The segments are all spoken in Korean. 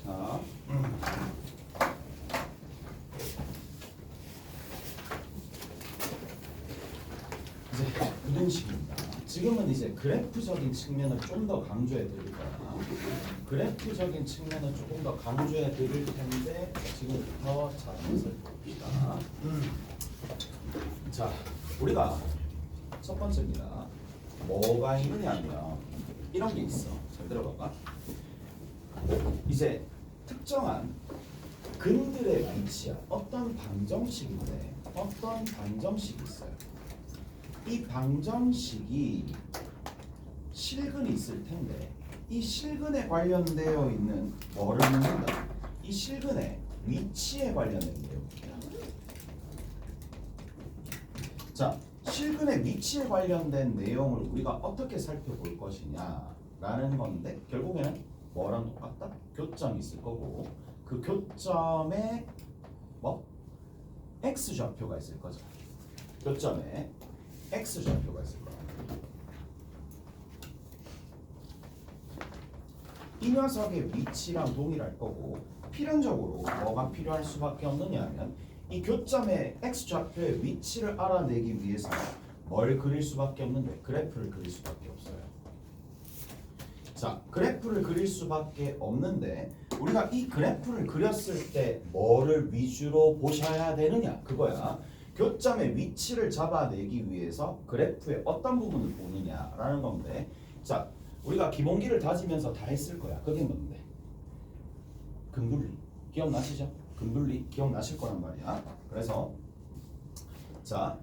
좋다. 이제 부등식입니다. 지금은 이제 그래프적인 측면을 좀 더 강조해 드릴 거야. 그래프적인 측면을 조금 더 강조해 드릴 텐데 지금부터 잘 살펴봅시다. 자, 우리가 첫 번째입니다. 뭐가 있느냐면 이런 게 있어. 잘 들어봐봐. 이제 특정한 근들의 위치야. 어떤 방정식인데 어떤 방정식이 있어요. 이 방정식이 실근이 있을 텐데 이 실근에 관련되어 있는 뭐를 묻는다. 이 실근의 위치에 관련된 내용입니다. 자, 실근의 위치에 관련된 내용을 우리가 어떻게 살펴볼 것이냐라는 건데 결국에는 뭐랑 똑같다? 교점이 있을 거고 그 교점에 뭐? x좌표가 있을 거죠. 교점에 x좌표가 있을 거야. 이 녀석의 위치랑 동일할 거고 필연적으로 뭐가 필요할 수밖에 없느냐 하면 이 교점의 x좌표의 위치를 알아내기 위해서 뭘 그릴 수밖에 없는데 그래프를 그릴 수밖에 없어요. 자, 그래프를 그릴 수밖에 없는데 우리가 이 그래프를 그렸을 때 뭐를 위주로 보셔야 되느냐 그거야. 교점의 위치를 잡아내기 위해서 그래프의 어떤 부분을 보느냐라는 건데 자, 우리가 기본기를 다지면서 다 했을 거야. 그게 뭔데? 근분리. 기억나시죠? 근분리 기억나실 거란 말이야. 그래서 자,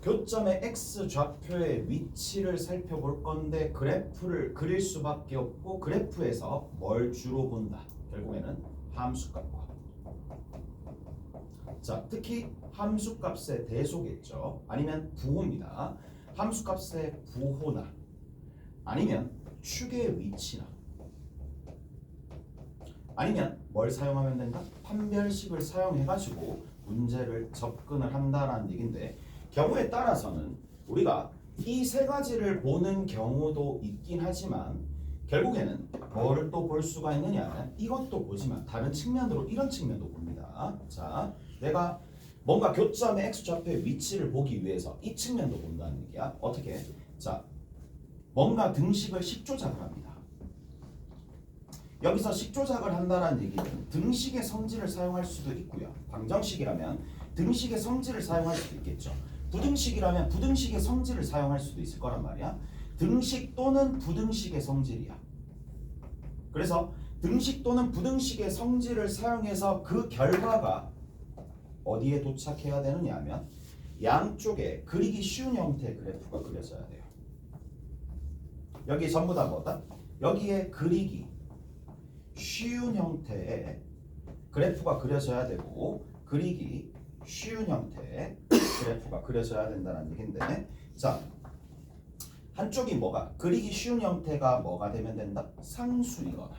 교점의 x좌표의 위치를 살펴볼 건데 그래프를 그릴 수밖에 없고 그래프에서 뭘 주로 본다. 결국에는 함수값과 자, 특히 함수값의 대소겠죠. 아니면 부호입니다. 함수값의 부호나 아니면 축의 위치나 아니면 뭘 사용하면 된다? 판별식을 사용해가지고 문제를 접근을 한다라는 얘기인데 경우에 따라서는 우리가 이 세 가지를 보는 경우도 있긴 하지만 결국에는 뭐를 또 볼 수가 있느냐 이것도 보지만 다른 측면으로 이런 측면도 봅니다. 자, 내가 뭔가 교점의 x좌표의 위치를 보기 위해서 이 측면도 본다는 얘기야. 어떻게? 자, 뭔가 등식을 식조작을 합니다. 여기서 식조작을 한다는 얘기는 등식의 성질을 사용할 수도 있고요. 방정식이라면 등식의 성질을 사용할 수도 있겠죠. 부등식이라면 부등식의 성질을 사용할 수도 있을 거란 말이야. 등식 또는 부등식의 성질이야. 그래서 등식 또는 부등식의 성질을 사용해서 그 결과가 어디에 도착해야 되느냐 하면 양쪽에 그리기 쉬운 형태의 그래프가 그려져야 돼요. 여기 전부 다 뭐다? 여기에 그리기 쉬운 형태의 그래프가 그려져야 되고 그리기 쉬운 형태의 그래프가 그려져야 된다는 얘기인데 자, 한쪽이 뭐가? 그리기 쉬운 형태가 뭐가 되면 된다? 상수이거나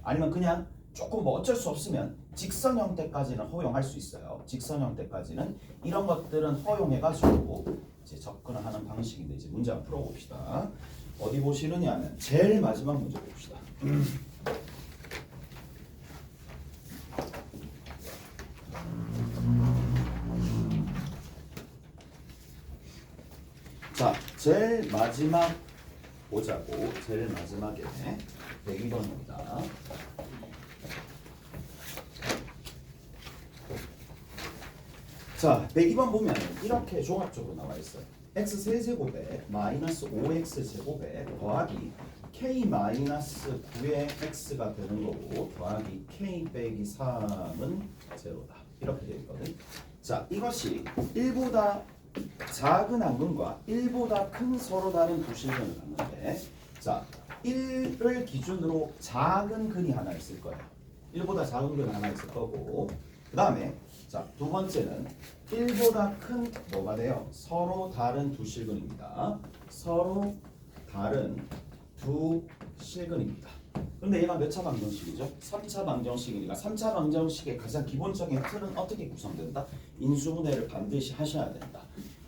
아니면 그냥 조금 뭐 어쩔 수 없으면 직선 형태까지는 허용할 수 있어요. 직선 형태까지는 이런 것들은 허용해가지고 이제 접근을 하는 방식인데 이제 문제 한번 풀어봅시다. 어디 보시느냐 하면 제일 마지막 문제 봅시다. 자, 제일 마지막 보자고. 제일 마지막에 102번입니다. 자, 102번 보면 이렇게 종합적으로 나와 있어요. x 세제곱에 마이너스 5x 제곱에 더하기 k 마이너스 9의 x가 되는 거고 더하기 k 빼기 3은 제로다. 이렇게 되어 있거든. 자, 이것이 1보다 작은 항근과 1보다 큰 서로 다른 두 실근을 갖는데 자, 1을 기준으로 작은 근이 하나 있을 거예요. 1보다 작은 근 하나 있을 거고 그 다음에 자, 두 번째는 1보다 큰 뭐가 돼요? 서로 다른 두 실근입니다. 서로 다른 두 실근입니다. 근데 얘가 몇 차 방정식이죠? 3차 방정식이니까 3차 방정식의 가장 기본적인 틀은 어떻게 구성된다? 인수분해를 반드시 하셔야 된다.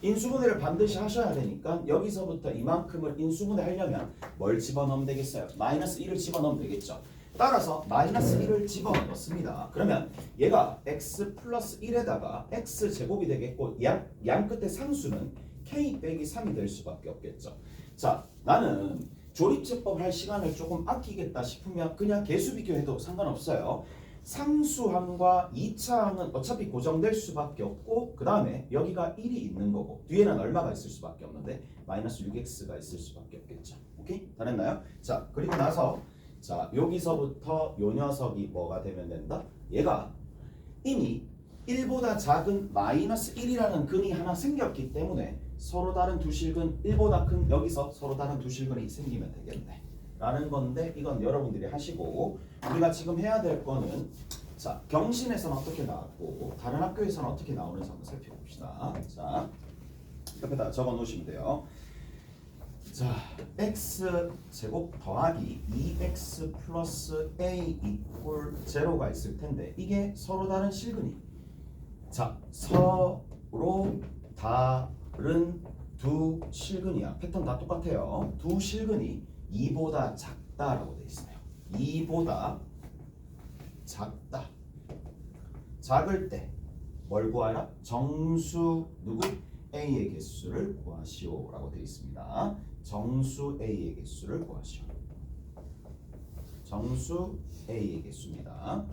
인수분해를 반드시 하셔야 되니까 여기서부터 이만큼을 인수분해 하려면 뭘 집어넣으면 되겠어요? 마이너스 1을 집어넣으면 되겠죠. 따라서 마이너스 1을 집어넣습니다. 그러면 얘가 x 플러스 1에다가 x 제곱이 되겠고 양 끝에 상수는 k 빼기 3이 될 수밖에 없겠죠. 자, 나는 조립제법 할 시간을 조금 아끼겠다 싶으면 그냥 개수 비교해도 상관없어요. 상수항과 2차항은 어차피 고정될 수밖에 없고 그 다음에 여기가 1이 있는 거고 뒤에는 얼마가 있을 수밖에 없는데 마이너스 6x가 있을 수밖에 없겠죠. 오케이? 다 됐나요? 자, 그리고 나서 자, 여기서부터 요 녀석이 뭐가 되면 된다? 얘가 이미 1보다 작은 마이너스 1이라는 근이 하나 생겼기 때문에 서로 다른 두 실근 1보다 큰 여기서 서로 다른 두 실근이 생기면 되겠네 라는 건데 이건 여러분들이 하시고 우리가 지금 해야 될 거는 자, 경신에서는 어떻게 나왔고 다른 학교에서는 어떻게 나오는지 한번 살펴봅시다. 자, 옆에다 적어 놓으시면 돼요. 자, x 제곱 더하기 2x 플러스 a 이꼴 제로가 있을 텐데 이게 서로 다른 실근이 자, 서로 다른 두 실근이야. 패턴 다 똑같아요. 두 실근이 2보다 작다라고 돼 있어요. 2보다 작다. 작을 때 뭘 구하라? 정수 누구? a의 개수를 구하시오라고 되어 있습니다. 정수 a의 개수를 구하시오. 정수 a의 개수입니다.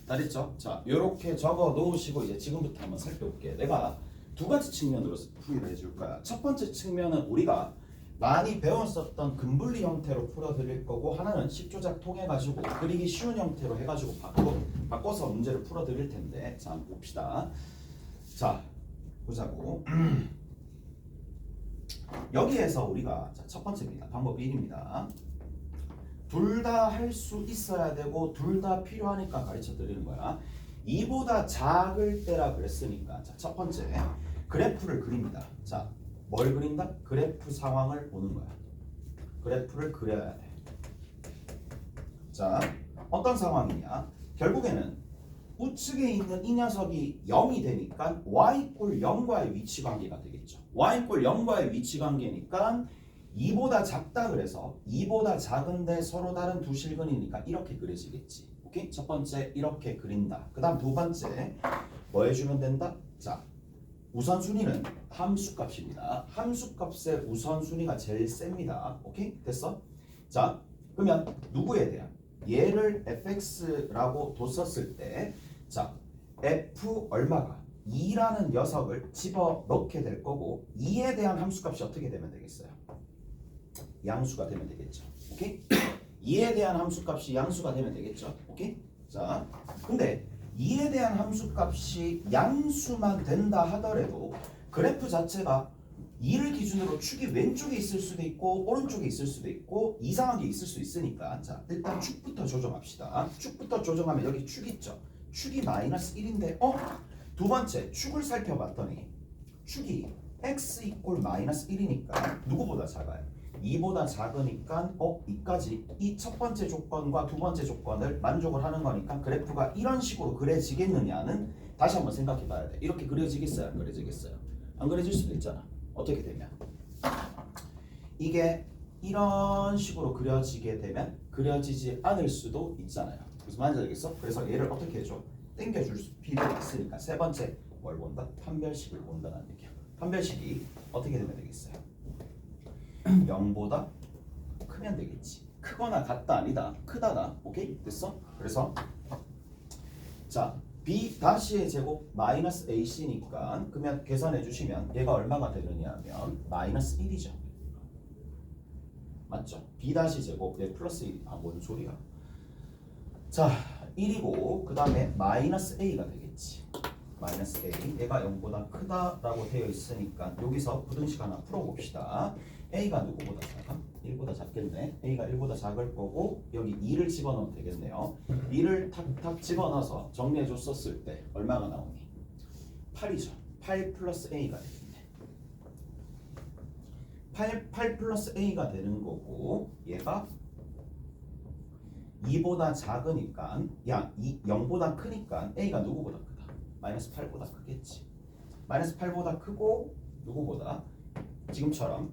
알겠죠? 자, 요렇게 적어 놓으시고 이제 지금부터 한번 살펴볼게요. 내가 두 가지 측면으로 풀이를 해줄 거야. 첫 번째 측면은 우리가 많이 배웠었던 근분리 형태로 풀어드릴 거고 하나는 식조작 통해 가지고 그리기 쉬운 형태로 해가지고 바꿔서 문제를 풀어드릴 텐데 자, 한번 봅시다. 자, 보자고. 여기에서 우리가 자, 첫 번째입니다. 방법 1입니다. 둘 다 할 수 있어야 되고 둘 다 필요하니까 가르쳐 드리는 거야. 2보다 작을 때라 그랬으니까 자, 첫 번째 그래프를 그립니다. 자, 뭘 그린다? 그래프 상황을 보는 거야. 그래프를 그려야 돼. 자, 어떤 상황이냐? 결국에는 우측에 있는 이 녀석이 0이 되니까 y 꼴 0과의 위치 관계가 되겠죠. y 꼴 0과의 위치 관계니까 2보다 작다 그래서 2보다 작은데 서로 다른 두 실근이니까 이렇게 그려지겠지. 오케이? 첫 번째 이렇게 그린다. 그 다음 두 번째 뭐 해주면 된다? 자, 우선순위는 함수값입니다. 함수값의 우선순위가 제일 셉니다. 오케이? 됐어? 자, 그러면 누구에 대한? 얘를 fx라고 뒀었을 때 자, f 얼마가? 2라는 녀석을 집어넣게 될 거고 2에 대한 함수값이 어떻게 되면 되겠어요? 양수가 되면 되겠죠. 오케이? 2에 대한 함수값이 양수가 되면 되겠죠. 오케이? 자, 근데 2에 대한 함수값이 양수만 된다 하더라도 그래프 자체가 2를 기준으로 축이 왼쪽에 있을 수도 있고 오른쪽에 있을 수도 있고 이상하게 있을 수 있으니까 자, 일단 축부터 조정합시다. 축부터 조정하면 여기 축 있죠. 축이 마이너스 1인데 두 번째 축을 살펴봤더니 축이 x 이꼴 마이너스 1이니까 누구보다 작아요? 2보다 작으니까 이까지 이 첫 번째 조건과 두 번째 조건을 만족을 하는 거니까 그래프가 이런 식으로 그려지겠느냐는 다시 한번 생각해 봐야 돼. 이렇게 그려지겠어요? 안 그려지겠어요? 안 그려질 수도 있잖아. 어떻게 되면 이게 이런 식으로 그려지게 되면 그려지지 않을 수도 있잖아요. 무슨 말인지 알겠어? 그래서 얘를 어떻게 해줘? 당겨줄 필요가 있으니까 세 번째 뭘 본다? 판별식을 본다는 얘기야. 판별식이 어떻게 되면 되겠어요? 0보다 크면 되겠지. 크거나 같다 아니다 크다다. 오케이? 됐어? 그래서 자, b 다시의 제곱 마이너스 ac니까 그러면 계산해 주시면 얘가 얼마가 되느냐 하면 마이너스 1이죠. 맞죠? b 다시 제곱 플러스 1. 뭔 소리야? 자, 1이고 그 다음에 마이너스 a가 되겠지. 마이너스 a. 얘가 0보다 크다라고 되어 있으니까 여기서 부등식 하나 풀어봅시다. a가 누구보다 작아? 1보다 작겠네. a가 1보다 작을 거고 여기 2를 집어넣으면 되겠네요. 2를 탁탁 집어넣어서 정리해 줬었을 때 얼마가 나오니? 8이죠. 8 플러스 a가 되겠네. 8 플러스 a가 되는 거고 얘가 2보다 작으니까 0보다 크니까 a가 누구보다 크다? 마이너스 8보다 크겠지. 마이너스 8보다 크고 누구보다 지금처럼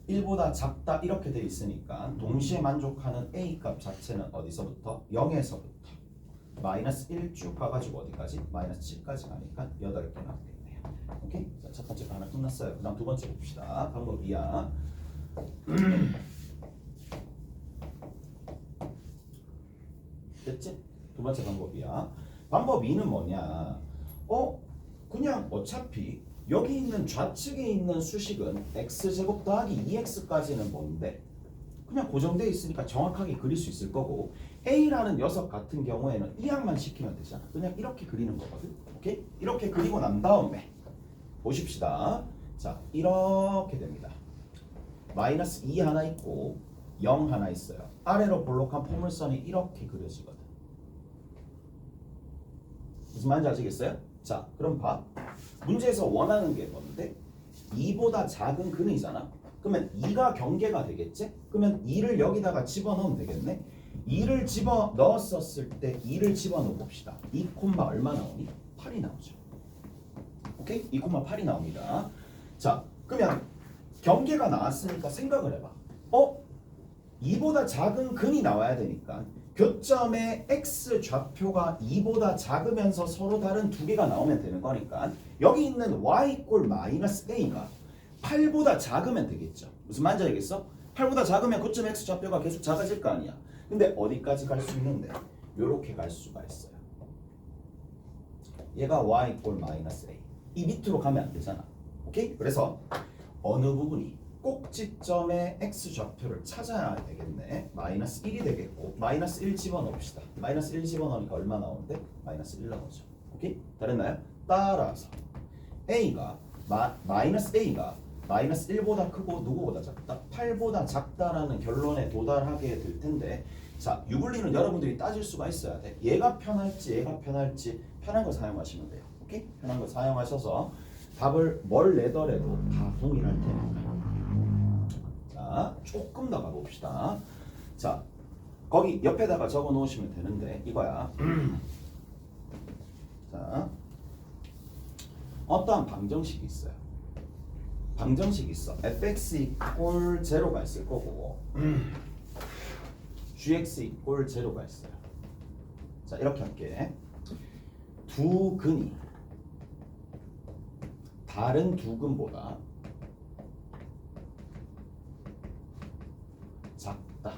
1보다 작다 이렇게 돼 있으니까 동시에 만족하는 A 값 자체는 어디서부터? 0에서부터 마이너스 1 쭉 가가지고 어디까지? 마이너스 7까지 가니까 8개 나오겠네요. 오케이? 자, 첫 번째 거 하나 끝났어요. 그 다음 두 번째 봅시다. 방법 2야. 됐지? 두 번째 방법이야. 방법 2는 뭐냐? 그냥 어차피 여기 있는 좌측에 있는 수식은 x제곱 더하기 2x까지는 뭔데? 그냥 고정되어 있으니까 정확하게 그릴 수 있을 거고 A라는 녀석 같은 경우에는 이항만 시키면 되잖아. 그냥 이렇게 그리는 거거든. 오케이? 이렇게 그리고 난 다음에 보십시다. 자, 이렇게 됩니다. 마이너스 2 하나 있고 0 하나 있어요. 아래로 볼록한 포물선이 이렇게 그려지거든. 무슨 말인지 아시겠어요? 자, 그럼 봐. 문제에서 원하는 게 뭔데? 2보다 작은 근이잖아. 그러면 2가 경계가 되겠지? 그러면 2를 여기다가 집어넣으면 되겠네? 2를 집어넣었을 때 2를 집어넣어 봅시다. 2 콤마 얼마 나오니? 8이 나오죠. 오케이? 2 콤마 8이 나옵니다. 자, 그러면 경계가 나왔으니까 생각을 해봐. 2보다 작은 근이 나와야 되니까 교점의 x 좌표가 2보다 작으면서 서로 다른 두 개가 나오면 되는 거니까 여기 있는 y 꼴 마이너스 a가 8보다 작으면 되겠죠. 무슨 말인지 알겠어? 8보다 작으면 교점 x 좌표가 계속 작아질 거 아니야. 근데 어디까지 갈 수 있는데? 요렇게 갈 수가 있어요. 얘가 y 꼴 마이너스 a. 이 밑으로 가면 안 되잖아. 오케이? 그래서 어느 부분이 꼭지점의 x 좌표를 찾아야 되겠네. 마이너스 1이 되겠고 마이너스 1 집어넣읍시다. 마이너스 1 집어넣으니까 얼마 나오는데? 마이너스 1 나오죠. 오케이? 다르나요? 따라서 a가 마이너스 a가 마이너스 1보다 크고 누구보다 작다? 8보다 작다라는 결론에 도달하게 될 텐데 자, 유불리는 여러분들이 따질 수가 있어야 돼. 얘가 편할지 얘가 편할지 편한 거 사용하시면 돼요. 오케이? 편한 거 사용하셔서 답을 뭘 내더라도 다 동일할 테니까. 자, 조금 더 가봅시다. 자, 거기 옆에다가 적어 놓으시면 되는데 이거야. 자, 어떠한 방정식이 있어요. 방정식이 있어. fx 이꼴 제로가 있을 거고 gx 이꼴 제로가 있어요. 자, 이렇게 할게. 두 근이 다른 두 근보다 작다.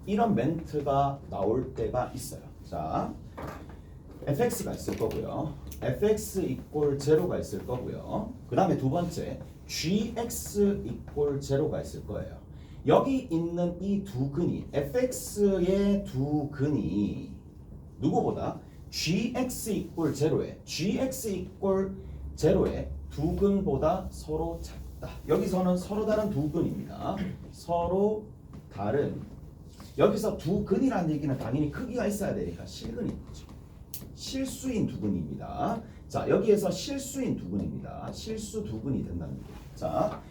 이런 멘트가 나올 때가 있어요. 자, fx가 있을 거고요. fx 이꼴 제로가 있을 거고요. 그 다음에 두 번째 gx 이꼴 제로가 있을 거예요. 여기 있는 이 두 근이 fx의 두 근이 누구보다 gx 이꼴 제로에 gx 이꼴 제로에 두 근보다 서로 작다. 여기서는 서로 다른 두 근입니다. 서로 다른 여기서 두 근이라는 얘기는 당연히 크기가 있어야 되니까 실근이 있죠. 실수인 두 근입니다. 자, 여기에서 실수인 두 근입니다. 실수 두 근이 된다는 얘기예요. 자,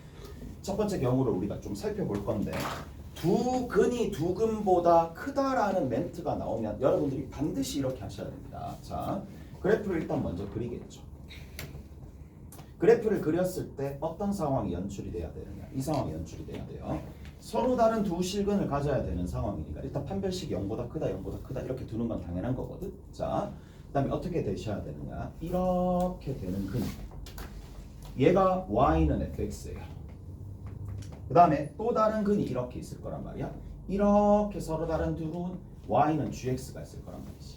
첫 번째 경우를 우리가 좀 살펴볼 건데 두 근이 두 근보다 크다라는 멘트가 나오면 여러분들이 반드시 이렇게 하셔야 됩니다. 자, 그래프를 일단 먼저 그리겠죠. 그래프를 그렸을 때 어떤 상황이 연출이 돼야 되느냐? 이 상황이 연출이 돼야 돼요. 서로 다른 두 실근을 가져야 되는 상황이니까 일단 판별식이 0보다 크다, 0보다 크다 이렇게 두는 건 당연한 거거든. 자, 그 다음에 어떻게 되셔야 되느냐? 이렇게 되는 근. 얘가 y는 fx예요. 그 다음에 또 다른 근이 이렇게 있을 거란 말이야. 이렇게 서로 다른 두 근, y는 gx가 있을 거란 말이지.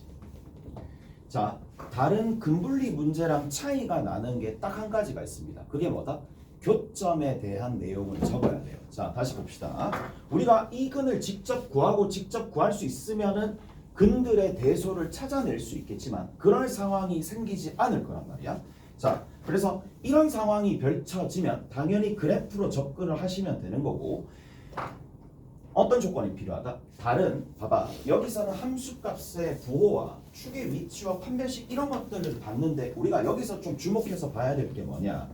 자, 다른 근분리 문제랑 차이가 나는 게 딱 한 가지가 있습니다. 그게 뭐다? 교점에 대한 내용을 적어야 돼요. 자, 다시 봅시다. 우리가 이 근을 직접 구하고 직접 구할 수 있으면은 근들의 대소를 찾아낼 수 있겠지만 그럴 상황이 생기지 않을 거란 말이야. 자, 그래서 이런 상황이 펼쳐지면 당연히 그래프로 접근을 하시면 되는 거고 어떤 조건이 필요하다? 다른, 봐봐. 여기서는 함수값의 부호와 축의 위치와 판별식 이런 것들을 봤는데 우리가 여기서 좀 주목해서 봐야 될 게 뭐냐?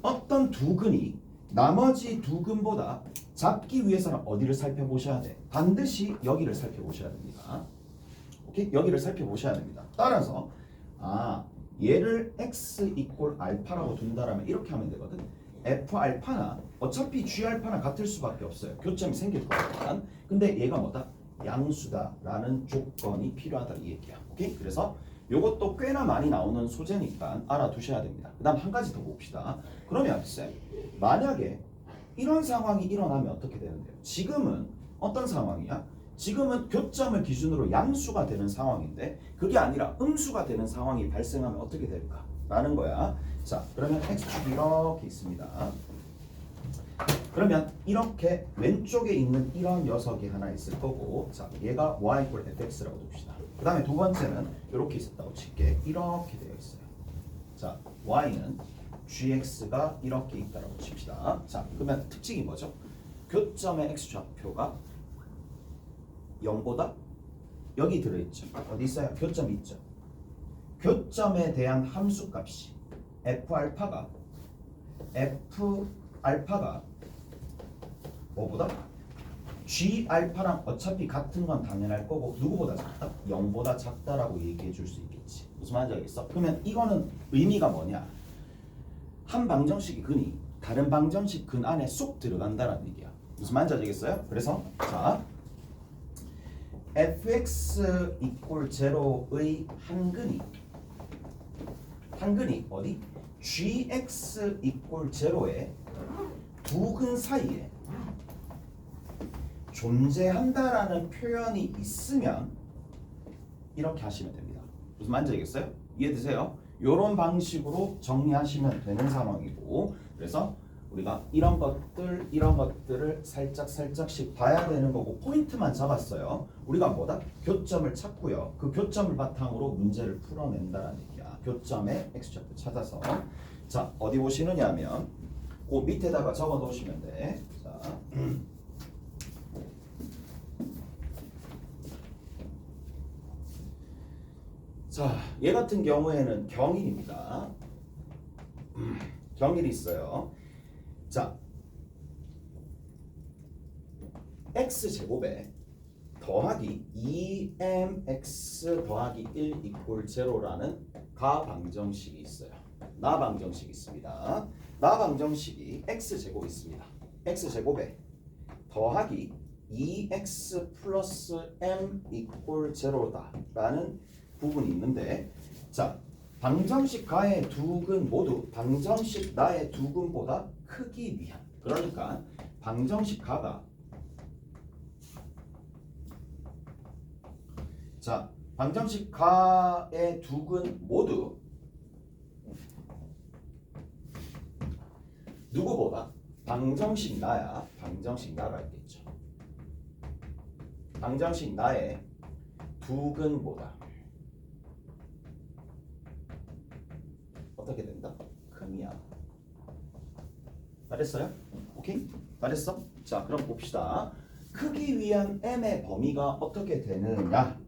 어떤 두 근이 나머지 두 근보다 작기 위해서는 어디를 살펴보셔야 돼? 반드시 여기를 살펴보셔야 됩니다. 오케이? 여기를 살펴보셔야 됩니다. 따라서 얘를 x 이꼴 알파라고 둔다라면 이렇게 하면 되거든. F 알파나 어차피 G 알파나 같을 수밖에 없어요. 교점이 생길 거니까. 근데 얘가 뭐다? 양수다라는 조건이 필요하다 이 얘기야. 오케이? 그래서 요것도 꽤나 많이 나오는 소재니까 알아두셔야 됩니다. 그 다음 한 가지 더 봅시다. 그러면 쌤, 만약에 이런 상황이 일어나면 어떻게 되는데요? 지금은 어떤 상황이야? 지금은 교점을 기준으로 양수가 되는 상황인데 그게 아니라 음수가 되는 상황이 발생하면 어떻게 될까? 라는 거야. 자, 그러면 x축이 이렇게 있습니다. 그러면 이렇게 왼쪽에 있는 이런 녀석이 하나 있을 거고, 자, 얘가 y equal fx라고 둡시다. 그 다음에 두 번째는 이렇게 있었다고 칠게. 이렇게 되어 있어요. 자, y는 gx가 이렇게 있다라고 칩시다. 자, 그러면 특징이 뭐죠? 교점의 x좌표가 0보다 여기 들어있죠. 어디 있어요? 교점이 있죠. 교점에 대한 함수값이 f 알파가 뭐보다? G 알파랑 어차피 같은 건 당연할 거고 누구보다 작다? 0보다 작다라고 얘기해 줄 수 있겠지. 무슨 말인지 알겠어? 그러면 이거는 의미가 뭐냐? 한 방정식이 근이 다른 방정식 근 안에 쏙 들어간다라는 얘기야. 무슨 말인지 알겠어요? 그래서 자, fx equal 0의 한근이 어디? gx equal 0의 두 근 사이에 존재한다라는 표현이 있으면 이렇게 하시면 됩니다. 무슨 말인지 알겠어요? 이해되세요? 이런 방식으로 정리하시면 되는 상황이고, 그래서 우리가 이런 것들을 살짝씩 봐야 되는 거고 포인트만 잡았어요. 우리가 뭐다? 교점을 찾고요. 그 교점을 바탕으로 문제를 풀어낸다라는 얘기야. 교점의 x좌표 찾아서. 자, 어디 보시느냐면 그 밑에다가 적어 놓으시면 돼. 자, 자, 얘 같은 경우에는 경일입니다. 경일이 있어요. 자, x제곱에 더하기 2mx 더하기 1 equal 0라는 가방정식이 있어요. 나방정식이 있습니다. 나방정식이 x제곱 있습니다. x제곱에 더하기 2x 플러스 m equal 0다라는 부분이 있는데, 자, 방정식 가의 두 근 모두 방정식 나의 두 근보다 크기 위한, 그러니까 방정식 가가, 자, 방정식 가의 두 근 모두 누구보다? 방정식 나야. 방정식 나가 있겠죠. 방정식 나의 두 근보다 어떻게 된다? 크미야. 잘했어요? 오케이? 잘했어? 자, 그럼 봅시다. 크기 위한 m의 범위가 어떻게 되느냐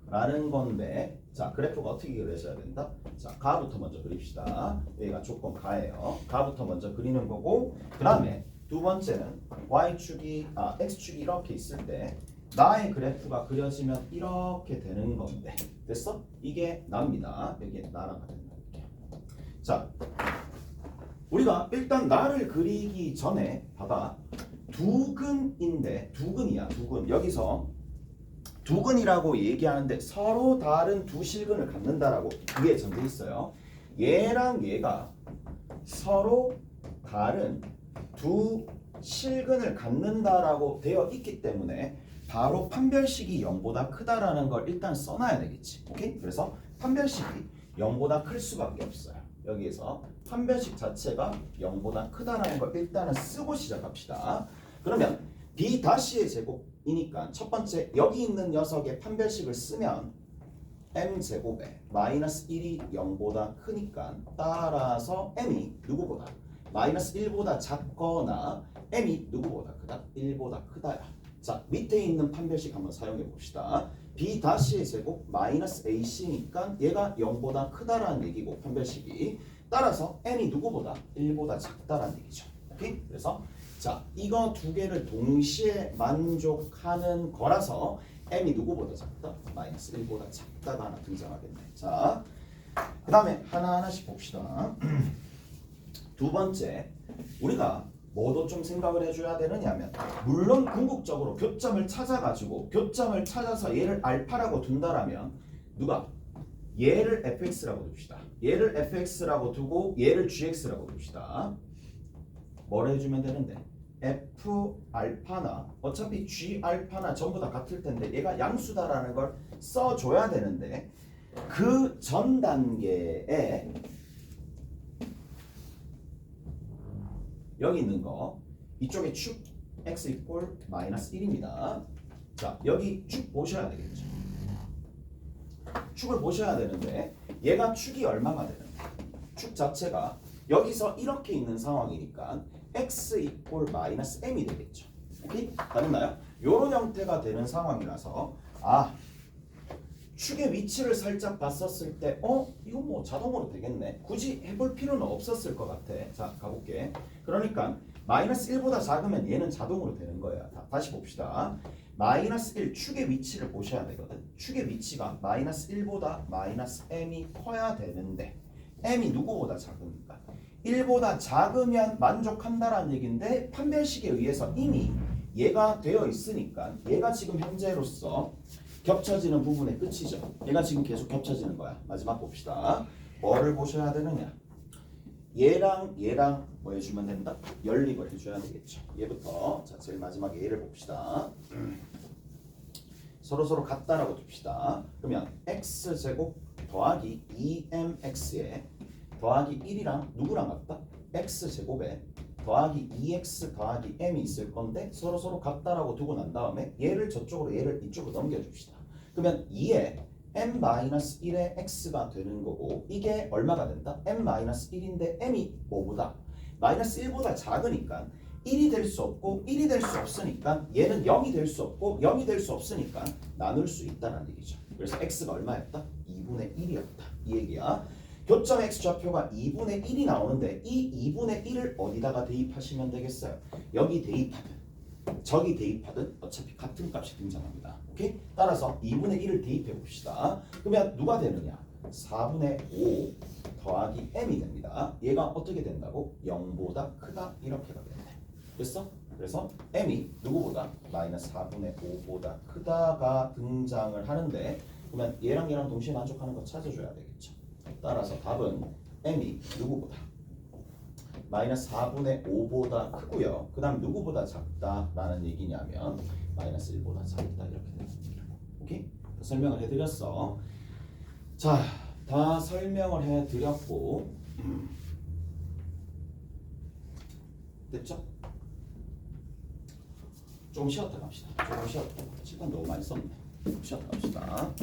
라는 건데, 자, 그래프가 어떻게 그려져야 된다? 자, 가부터 먼저 그립시다. 여기가 조건 가예요. 가부터 먼저 그리는 거고, 그 다음에 두 번째는 x축이 이렇게 있을 때 나의 그래프가 그려지면 이렇게 되는 건데, 됐어? 이게 나입니다. 여기에 나라가 된다. 자, 우리가 일단 나를 그리기 전에 봐봐. 두 근인데, 두 근이야. 두 근. 여기서 두 근이라고 얘기하는데 서로 다른 두 실근을 갖는다라고 위에 전제 있어요. 얘랑 얘가 서로 다른 두 실근을 갖는다라고 되어 있기 때문에 바로 판별식이 0보다 크다라는 걸 일단 써놔야 되겠지. 오케이? 그래서 판별식이 0보다 클 수밖에 없어요. 여기에서 판별식 자체가 0보다 크다라는 걸 일단은 쓰고 시작합시다. 그러면 b-의 제곱이니까 첫 번째 여기 있는 녀석의 판별식을 쓰면 m제곱에 마이너스 1이 0보다 크니까 따라서 m이 누구보다 마이너스 1보다 작거나 m이 누구보다 크다? 1보다 크다야. 자, 밑에 있는 판별식 한번 사용해 봅시다. b-의 제곱 마이너스 ac니까 얘가 0보다 크다라는 얘기고 판별식이, 따라서 m이 누구보다 1보다 작다라는 얘기죠. 오케이? 그래서 자, 이거 두 개를 동시에 만족하는 거라서 m이 누구보다 작다? 마이너스 1보다 작다가 하나 등장하겠네. 자, 그 다음에 하나하나씩 봅시다. 두 번째, 우리가 뭐도 좀 생각을 해줘야 되느냐면 물론 궁극적으로 교점을 찾아가지고 교점을 찾아서 얘를 알파라고 둔다라면 누가 얘를 fx라고 둡시다. 얘를 fx라고 두고 얘를 gx라고 둡시다. 뭘 해주면 되는데 f 알파나 어차피 g 알파나 전부 다 같을 텐데 얘가 양수다라는 걸 써줘야 되는데 그 전 단계에 여기 있는 거 이쪽에 축 x 이꼴 마이너스 1입니다. 자 여기 축 보셔야 되겠죠. 축을 보셔야 되는데 얘가 축이 얼마가 되는데 축 자체가 여기서 이렇게 있는 상황이니까 x 이꼴 마이너스 m이 되겠죠. 오케이? 가능나요? 요런 형태가 되는 상황이라서 축의 위치를 살짝 봤었을 때 이거 뭐 자동으로 되겠네. 굳이 해볼 필요는 없었을 것 같아. 자 가볼게. 그러니까 마이너스 1보다 작으면 얘는 자동으로 되는 거야. 다시 봅시다. 마이너스 1 축의 위치를 보셔야 되거든. 축의 위치가 마이너스 1보다 마이너스 m이 커야 되는데 m이 누구보다 작으니까 1보다 작으면 만족한다라는 얘기인데 판별식에 의해서 이미 얘가 되어 있으니까 얘가 지금 현재로서 겹쳐지는 부분의 끝이죠. 얘가 지금 계속 겹쳐지는 거야. 마지막 봅시다. 뭐를 보셔야 되느냐? 얘랑 뭐 해주면 된다? 연립을 해줘야 되겠죠. 얘부터 자 제일 마지막에 얘를 봅시다. 서로 같다라고 둡시다. 그러면 x제곱 더하기 2mx에 더하기 1이랑 누구랑 같다? x제곱에 더하기 2x 더하기 m이 있을 건데 서로 같다라고 두고 난 다음에 얘를 저쪽으로 얘를 이쪽으로 넘겨줍시다. 그러면 2에 m-1의 x가 되는 거고 이게 얼마가 된다? m-1인데 m이 뭐보다? 마이너스 1보다 작으니까 1이 될 수 없고 1이 될 수 없으니까 얘는 0이 될 수 없고 0이 될 수 없으니까 나눌 수 있다는 얘기죠. 그래서 x가 얼마였다? 2분의 1이었다. 이 얘기야. 교점 x 좌표가 2분의 1이 나오는데 이 2분의 1을 어디다가 대입하시면 되겠어요? 여기 대입하든 저기 대입하든 어차피 같은 값이 등장합니다. 오케이? 따라서 2분의 1을 대입해 봅시다. 그러면 누가 되느냐? 4분의 5 더하기 m이 됩니다. 얘가 어떻게 된다고? 0보다 크다 이렇게가 되네. 됐어? 그래서 m이 누구보다 마이너스 4분의 5보다 크다가 등장을 하는데 그러면 얘랑 동시에 만족하는 거 찾아줘야 되겠죠. 따라서 답은 m이 누구보다 마이너스 4분의 5보다 크고요. 그 다음 누구보다 작다라는 얘기냐면 마이너스 1보다 작다 이렇게 되는 겁니다. 오케이? 설명을 해드렸어. 자, 다 설명을 해드렸고 됐죠? 조금 쉬었다 갑시다. 시간 너무 많이 썼네. 쉬었다 갑시다.